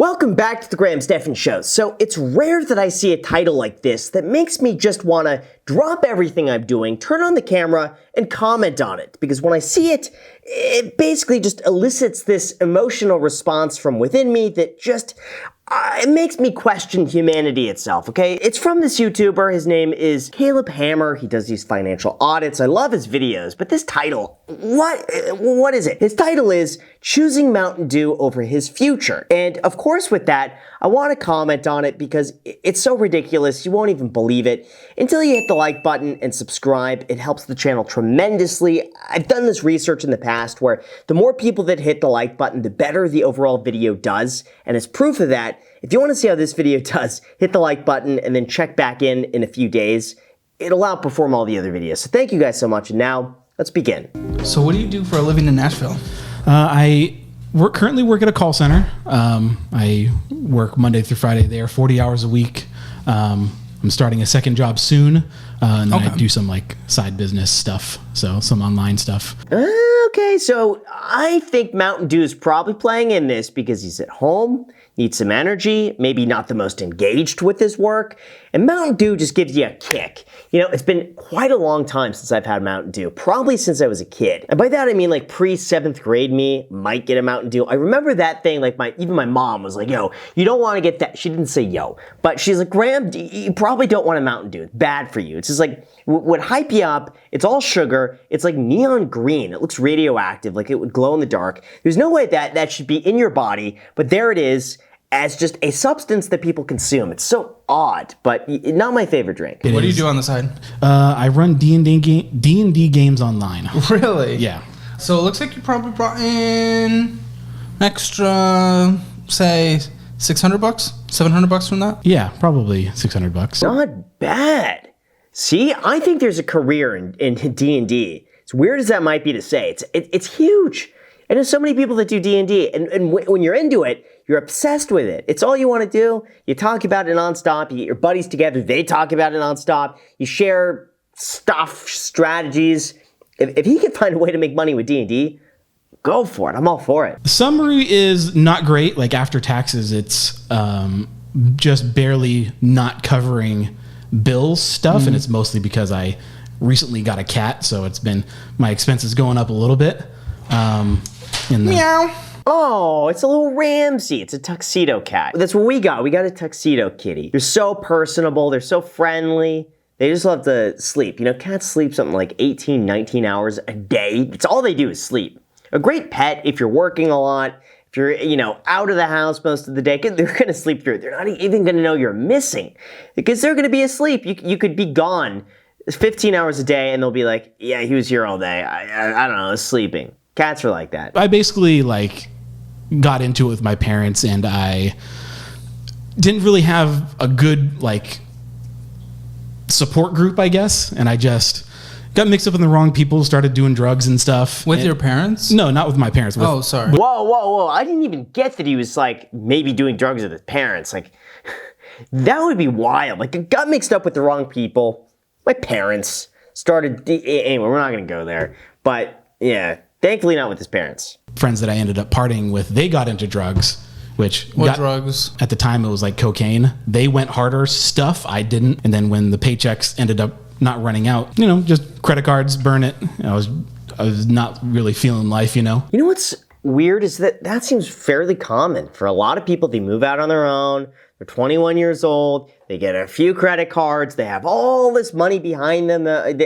Welcome back to the Graham Stephan Show. So it's rare that I see a title like this that makes me just want to drop everything I'm doing, turn on the camera, and comment on it. Because when I see it, it basically just elicits this emotional response from within me that just, it makes me question humanity itself, okay? It's from this YouTuber. His name is Caleb Hammer. He does these financial audits. I love his videos, but this title, what is it? His title is Choosing Mountain Dew Over His Future. And of course with that, I want to comment on it because it's so ridiculous, you won't even believe it. Until you hit the like button and subscribe, it helps the channel tremendously. I've done this research in the past where the more people that hit the like button, the better the overall video does. And as proof of that, if you want to see how this video does, hit the like button and then check back in a few days. It'll outperform all the other videos. So thank you guys so much. And now, let's begin. So what do you do for a living in Nashville? I currently work at a call center. I work Monday through Friday there, 40 hours a week. I'm starting a second job soon, and then I do some like side business stuff, so some online stuff. Okay, so I think Mountain Dew is probably playing in this because he's at home, needs some energy, maybe not the most engaged with his work, and Mountain Dew just gives you a kick. You know, it's been quite a long time since I've had Mountain Dew, probably since I was a kid. And by that I mean like pre-7th grade me might get a Mountain Dew. I remember that thing, like even my mom was like, yo, you don't want to get that. She didn't say yo, but she's like, Graham, you probably don't want a Mountain Dew. It's bad for you. It's just like, would hype you up. It's all sugar. It's like neon green. It looks radioactive, like it would glow in the dark. There's no way that should be in your body, but there it is as just a substance that people consume. It's so odd, but not my favorite drink. What do you do on the side? I run D&D games online. Really? Yeah. So it looks like you probably brought in extra, say, $600, $700 from that? Yeah, probably $600. Not bad. See, I think there's a career in D&D. As weird as that might be to say, it's huge. And there's so many people that do D&D, and when you're into it, you're obsessed with it. It's all you want to do. You talk about it nonstop. You get your buddies together. They talk about it nonstop. You share stuff, strategies. If he can find a way to make money with D&D, go for it. I'm all for it. The summary is not great. Like after taxes, it's just barely not covering bills stuff, and it's mostly because I recently got a cat, so it's been my expenses going up a little bit. Meow. Oh, it's a little Ramsey. It's a tuxedo cat. That's what we got. We got a tuxedo kitty. They're so personable. They're so friendly. They just love to sleep. You know, cats sleep something like 18, 19 hours a day. It's all they do is sleep. A great pet if you're working a lot, if you're, you know, out of the house most of the day, they're going to sleep through it. They're not even going to know you're missing because they're going to be asleep. You could be gone 15 hours a day and they'll be like, yeah, he was here all day. I don't know, sleeping. Cats are like that. I basically like got into it with my parents, and I didn't really have a good like support group, I guess, and I just got mixed up in the wrong people, started doing drugs and stuff. With your parents? No, not with my parents. Oh, sorry. Whoa. I didn't even get that he was like maybe doing drugs with his parents. Like that would be wild. Like I got mixed up with the wrong people. My parents started, anyway, we're not going to go there. But yeah, thankfully not with his parents. Friends that I ended up partying with, they got into drugs, which drugs? At the time it was like cocaine. They went harder stuff, I didn't. And then when the paychecks ended up not running out, you know, just credit cards, burn it. I was not really feeling life, you know. You know what's weird is that seems fairly common for a lot of people. They move out on their own. They're 21 years old. They get a few credit cards. They have all this money behind them, that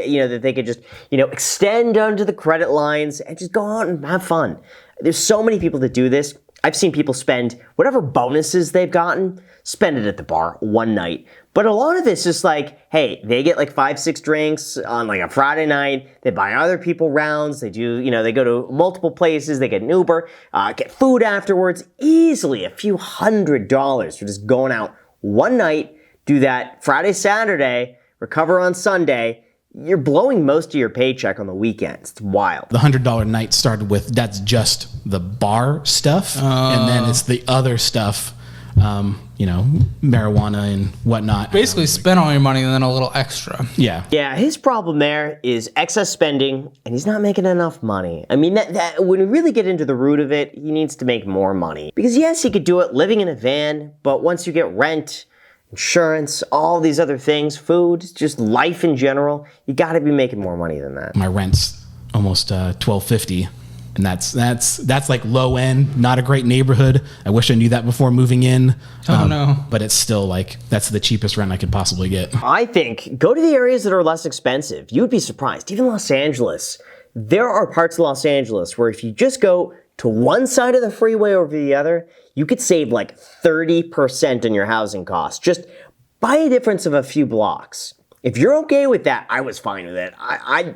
they could just, extend onto the credit lines and just go out and have fun. There's so many people that do this. I've seen people spend whatever bonuses they've gotten, spend it at the bar one night. But a lot of it's just like, hey, they get like 5-6 drinks on like a Friday night. They buy other people rounds. They do, they go to multiple places. They get an Uber, get food afterwards. Easily a few $100s for just going out one night, do that Friday, Saturday, recover on Sunday. You're blowing most of your paycheck on the weekends. It's wild. The $100 night started with, that's just the bar stuff. And then it's the other stuff marijuana and whatnot. Basically, spend all your money and then a little extra. Yeah. Yeah, his problem there is excess spending, and he's not making enough money. I mean, that when we really get into the root of it, he needs to make more money. Because yes, he could do it living in a van, but once you get rent, insurance, all these other things, food, just life in general, you gotta be making more money than that. My rent's almost $1,250. And that's like low end, not a great neighborhood. I wish I knew that before moving in. Oh, no. But it's still like, that's the cheapest rent I could possibly get. I think go to the areas that are less expensive. You'd be surprised. Even Los Angeles. There are parts of Los Angeles where if you just go to one side of the freeway over the other, you could save like 30% on your housing costs just by a difference of a few blocks. If you're okay with that, I was fine with it.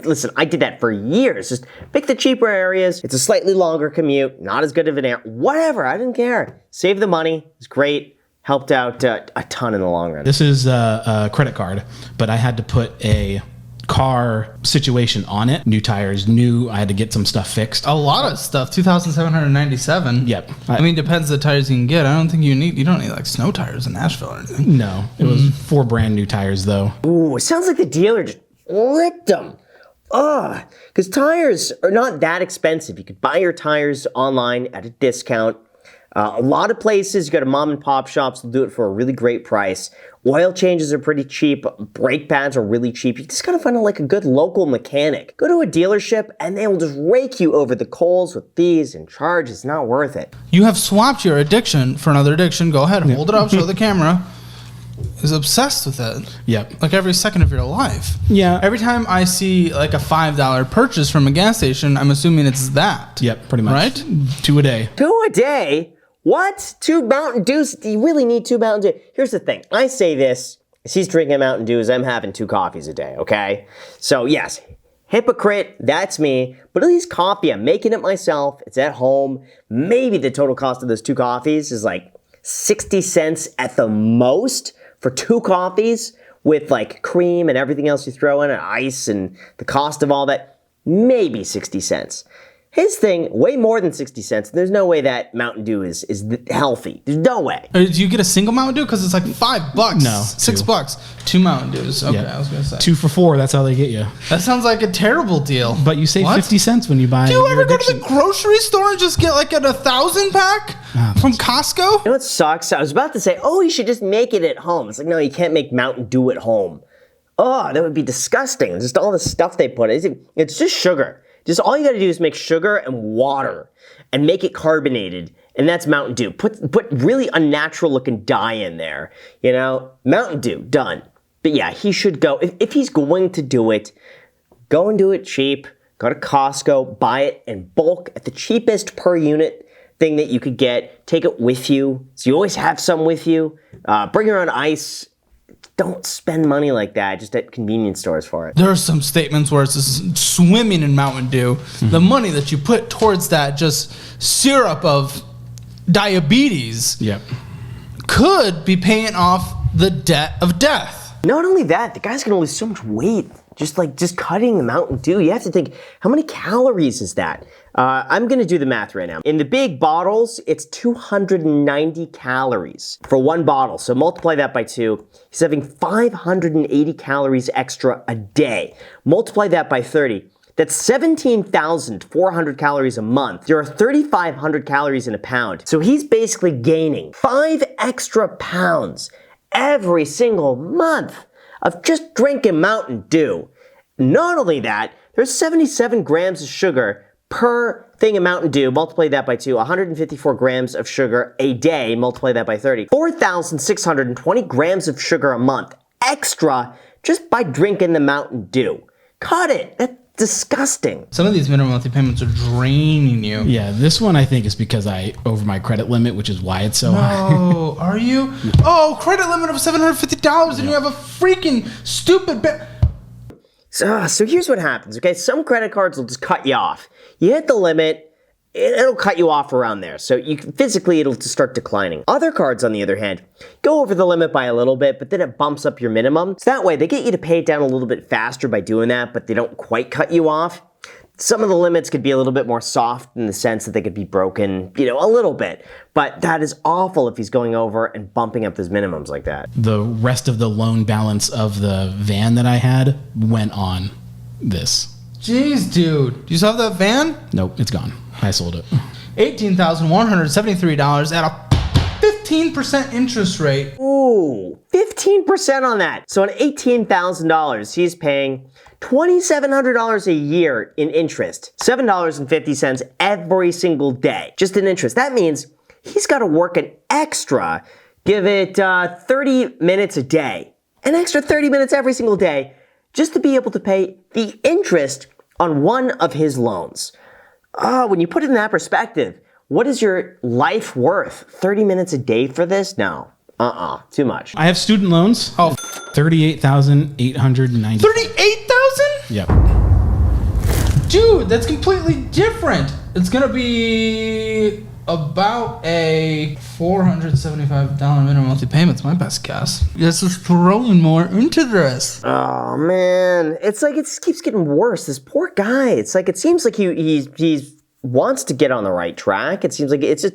Listen, I did that for years. Just pick the cheaper areas. It's a slightly longer commute, not as good of an air, whatever, I didn't care. Save the money, it's great. Helped out a ton in the long run. This is a credit card, but I had to put a car situation on it. New tires, I had to get some stuff fixed. A lot of stuff. 2,797. Yep. I mean, depends the tires you can get. I don't think you don't need like snow tires in Nashville or anything. No, it was 4 brand new tires though. Ooh, it sounds like the dealer just licked them. Ugh, because tires are not that expensive. You could buy your tires online at a discount. A lot of places, you go to mom and pop shops, they'll do it for a really great price. Oil changes are pretty cheap. Brake pads are really cheap. You just gotta find like a good local mechanic. Go to a dealership and they will just rake you over the coals with fees and charges. It's not worth it. You have swapped your addiction for another addiction. Go ahead, hold it up, show the camera. Is obsessed with it. Yep. Like every second of your life. Yeah. Every time I see like a $5 purchase from a gas station, I'm assuming it's that. Yep, pretty much. Right? 2 a day. 2 a day? What? 2 Mountain Dews? Do you really need 2 Mountain Dews? Here's the thing. I say this as he's drinking Mountain Dews. I'm having 2 coffees a day, okay? So yes, hypocrite, that's me. But at least coffee, I'm making it myself. It's at home. Maybe the total cost of those 2 coffees is like 60 cents at the most for 2 coffees with like cream and everything else you throw in and ice and the cost of all that. Maybe 60 cents. His thing, way more than 60 cents. There's no way that Mountain Dew is healthy. There's no way. Do you get a single Mountain Dew? Because it's like $5. No, $6. 2 Mountain Dews. Okay, Yeah. I was going to say. 2 for $4, that's how they get you. That sounds like a terrible deal. But you save What? 50 cents when you buy Do you your ever go to addiction. the grocery store and just get like a 1,000 pack from Costco? You know what sucks? I was about to say, oh, you should just make it at home. It's like, no, you can't make Mountain Dew at home. Oh, that would be disgusting. Just all the stuff they put in. It's just sugar. Just all you gotta do is make sugar and water and make it carbonated, and that's Mountain Dew. Put really unnatural looking dye in there, you know? Mountain Dew, done. But yeah, he should go, if he's going to do it, go and do it cheap. Go to Costco, buy it in bulk at the cheapest per unit thing that you could get. Take it with you, so you always have some with you. Bring your own ice. Don't spend money like that just at convenience stores for it. There are some statements where it's just swimming in Mountain Dew. The money that you put towards that just syrup of diabetes Yep. could be paying off the debt of death. Not only that, the guy's gonna lose so much weight. Just cutting the Mountain Dew. You have to think, how many calories is that? I'm gonna do the math right now. In the big bottles, it's 290 calories for 1 bottle. So multiply that by 2. He's having 580 calories extra a day. Multiply that by 30. That's 17,400 calories a month. There are 3,500 calories in a pound. So he's basically gaining 5 extra pounds every single month of just drinking Mountain Dew. Not only that, there's 77 grams of sugar per thing of Mountain Dew. Multiply that by 2, 154 grams of sugar a day. Multiply that by 30. 4,620 grams of sugar a month extra just by drinking the Mountain Dew. Cut it. That's disgusting. Some of these minimum monthly payments are draining you. Yeah, this one I think is because I over my credit limit, which is why it's so high. Oh, are you? Oh, credit limit of $750 and you have a freaking stupid So here's what happens, okay? Some credit cards will just cut you off. You hit the limit, it'll cut you off around there. So physically, it'll just start declining. Other cards, on the other hand, go over the limit by a little bit, but then it bumps up your minimum. So that way, they get you to pay it down a little bit faster by doing that, but they don't quite cut you off. Some of the limits could be a little bit more soft in the sense that they could be broken, a little bit. But that is awful if he's going over and bumping up those minimums like that. The rest of the loan balance of the van that I had went on this. Jeez, dude. Do you still have that van? Nope, it's gone. I sold it. $18,173 at a 15% interest rate. Ooh, 15% on that. So on $18,000, he's paying $2,700 a year in interest. $7.50 every single day, just in interest. That means he's got to work an extra, give it 30 minutes a day, an extra 30 minutes every single day, just to be able to pay the interest on one of his loans. When you put it in that perspective, what is your life worth? 30 minutes a day for this? No. Too much. I have student loans. Oh, $38,890. 38,000? Yep. Dude, that's completely different. It's gonna be about a $475 minimum monthly payment's my best guess. This is throwing more into this. Oh man, it's like it just keeps getting worse. This poor guy. It's like it seems like he's wants to get on the right track. It seems like he's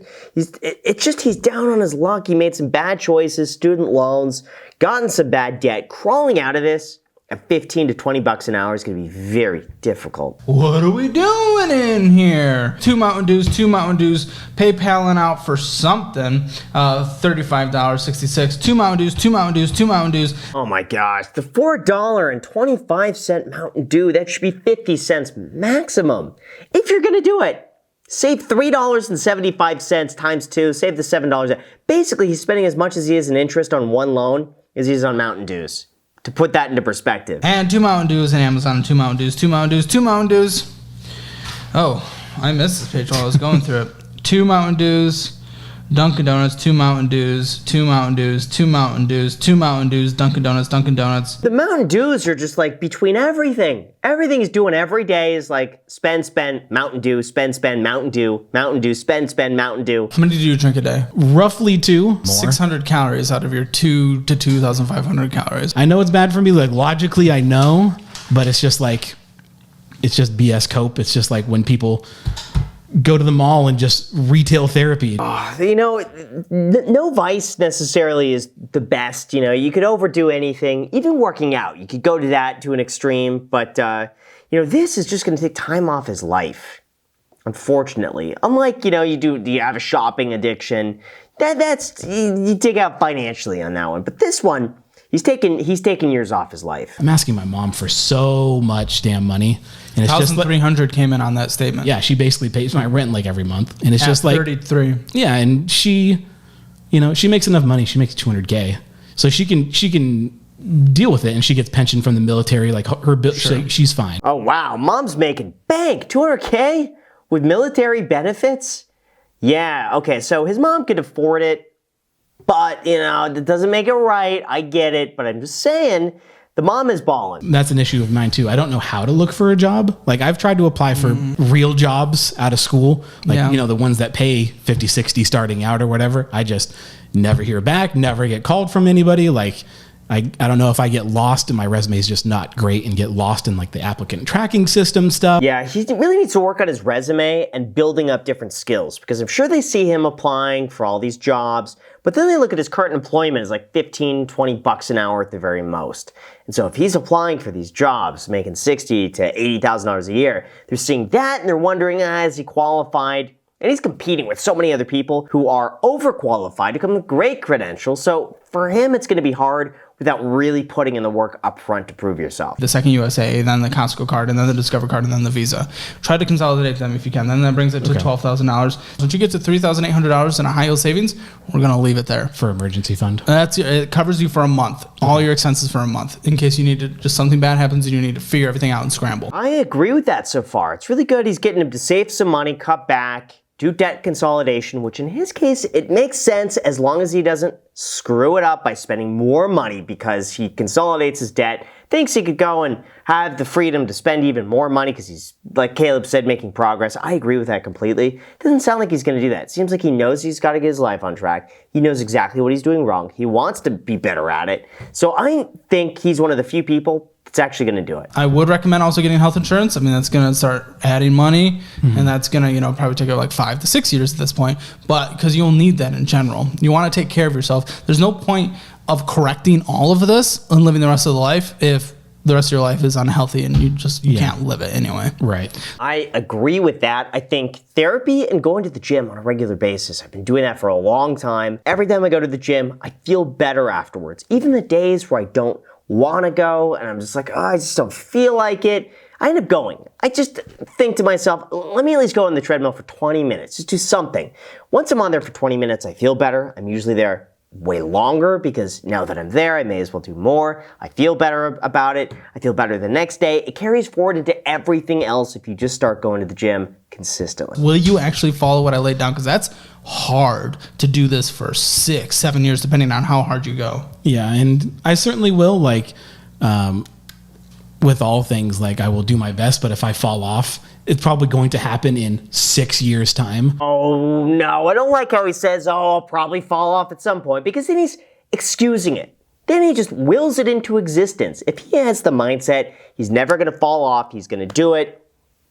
down on his luck. He made some bad choices, student loans, gotten some bad debt. Crawling out of this at 15 to 20 bucks an hour is going to be very difficult. What are we doing in here? Two Mountain Dews, PayPaling out for something. $35.66. Two Mountain Dews. Oh my gosh, the $4.25 Mountain Dew, that should be 50 cents maximum. If you're going to do it, save $3.75 times 2, save the $7. Basically, he's spending as much as he is in interest on one loan as he is on Mountain Dews. To put that into perspective. And two Mountain Dews and Amazon and two Mountain Dews. Oh, I missed this page while I was going through it. Two Mountain Dews, Dunkin' Donuts, two Mountain Dews, Dunkin' Donuts. The Mountain Dews are just like between everything. Everything he's doing every day is like spend, Mountain Dew, spend, Mountain Dew, spend, Mountain Dew. How many do you drink a day? Roughly 2. More. 600 calories out of your 2 to 2,500 calories. I know it's bad for me. Like logically, I know, but it's just like, it's just BS cope. It's just like when people go to the mall and just retail therapy. No vice necessarily is the best. You could overdo anything, even working out. You could go to that to an extreme, but this is just going to take time off his life. Unfortunately, unlike do you have a shopping addiction? That's you dig out financially on that one, but this one. He's taking years off his life. I'm asking my mom for so much damn money, and it's just $1,300 came in on that statement. Yeah, she basically pays my rent like every month, and it's just like 33. Yeah, and she makes enough money. She makes $200K, so she can deal with it, and she gets pension from the military. Like her bill, Sure. she's fine. Oh wow, mom's making bank, $200K with military benefits. Yeah, okay, so his mom could afford it. But, that doesn't make it right. I get it. But I'm just saying, the mom is balling. That's an issue of mine, too. I don't know how to look for a job. Like, I've tried to apply for real jobs out of school. Like, the ones that pay 50, 60 starting out or whatever. I just never hear back, never get called from anybody. Like, I don't know if I get lost and my resume is just not great and get lost in, like, the applicant tracking system stuff. Yeah, he really needs to work on his resume and building up different skills. Because I'm sure they see him applying for all these jobs. But then they look at his current employment as like 15, 20 bucks an hour at the very most. And so if he's applying for these jobs, making $60,000 to $80,000 a year, they're seeing that and they're wondering, is he qualified? And he's competing with so many other people who are overqualified to come with great credentials. So for him, it's going to be hard without really putting in the work up front to prove yourself. The second USA, then the Costco card, and then the Discover card, and then the Visa. Try to consolidate them if you can. Then that brings it to $12,000. Once you get to $3,800 in a high yield savings, we're going to leave it there. For emergency fund. It covers you for a month. All your expenses for a month. In case you need to, just something bad happens and you need to figure everything out and scramble. I agree with that so far. It's really good. He's getting him to save some money, cut back, do debt consolidation, which in his case, it makes sense as long as he doesn't screw it up by spending more money because he consolidates his debt, thinks he could go and have the freedom to spend even more money because he's, like Caleb said, making progress. I agree with that completely. Doesn't sound like he's going to do that. It seems like he knows he's got to get his life on track. He knows exactly what he's doing wrong. He wants to be better at it. So I think he's one of the few people that's actually going to do it. I would recommend also getting health insurance. I mean, that's going to start adding money, and that's going to, probably take like 5 to 6 years at this point. But because you'll need that in general, you want to take care of yourself. There's no point of correcting all of this and living the rest of the life if the rest of your life is unhealthy and you can't live it anyway. Right. I agree with that. I think therapy and going to the gym on a regular basis, I've been doing that for a long time. Every time I go to the gym, I feel better afterwards. Even the days where I don't want to go and I'm just like, oh, I just don't feel like it, I end up going. I just think to myself, let me at least go on the treadmill for 20 minutes. Just do something. Once I'm on there for 20 minutes, I feel better. I'm usually there way longer because now that I'm there, I may as well do more. I feel better about it. I feel better the next day. It carries forward into everything else if you just start going to the gym consistently. Will you actually follow what I laid down? Because that's hard to do this for 6, 7 years, depending on how hard you go. Yeah, and I certainly will, with all things, I will do my best, but if I fall off, it's probably going to happen in 6 years' time. Oh, no, I don't like how he says, oh, I'll probably fall off at some point, because then he's excusing it. Then he just wills it into existence. If he has the mindset, he's never going to fall off, he's going to do it,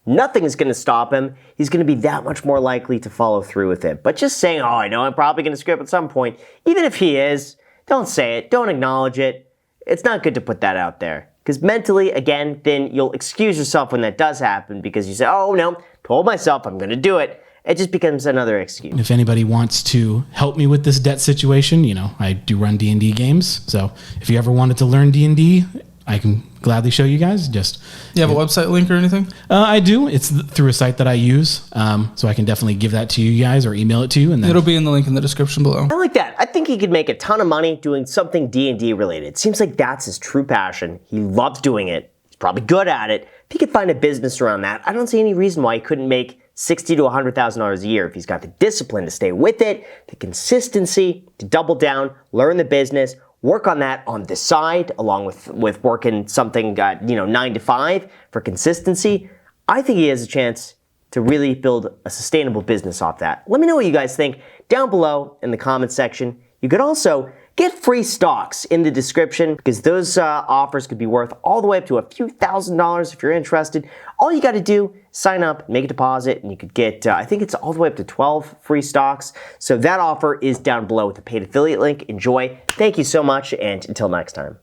nothing is going to stop him, he's going to be that much more likely to follow through with it. But just saying, oh, I know I'm probably going to screw up at some point, even if he is, don't say it, don't acknowledge it. It's not good to put that out there. Because mentally, again, then you'll excuse yourself when that does happen because you say, oh, no, told myself I'm going to do it. It just becomes another excuse. If anybody wants to help me with this debt situation, I do run D&D games. So if you ever wanted to learn D&D, I can gladly show you guys. Just you have a website link or anything? I do. It's through a site that I use. So I can definitely give that to you guys or email it to you. And then it'll be in the link in the description below. I like that. I think he could make a ton of money doing something D&D related. Seems like that's his true passion. He loves doing it. He's probably good at it. If he could find a business around that, I don't see any reason why he couldn't make $60,000 to $100,000 a year if he's got the discipline to stay with it, the consistency to double down, learn the business, work on that on the side, along with working something, 9 to 5 for consistency. I think he has a chance to really build a sustainable business off that. Let me know what you guys think down below in the comments section. You could also get free stocks in the description because those offers could be worth all the way up to a few $1,000s if you're interested. All you got to do, sign up, make a deposit, and you could get, I think it's all the way up to 12 free stocks. So that offer is down below with the paid affiliate link. Enjoy. Thank you so much, and until next time.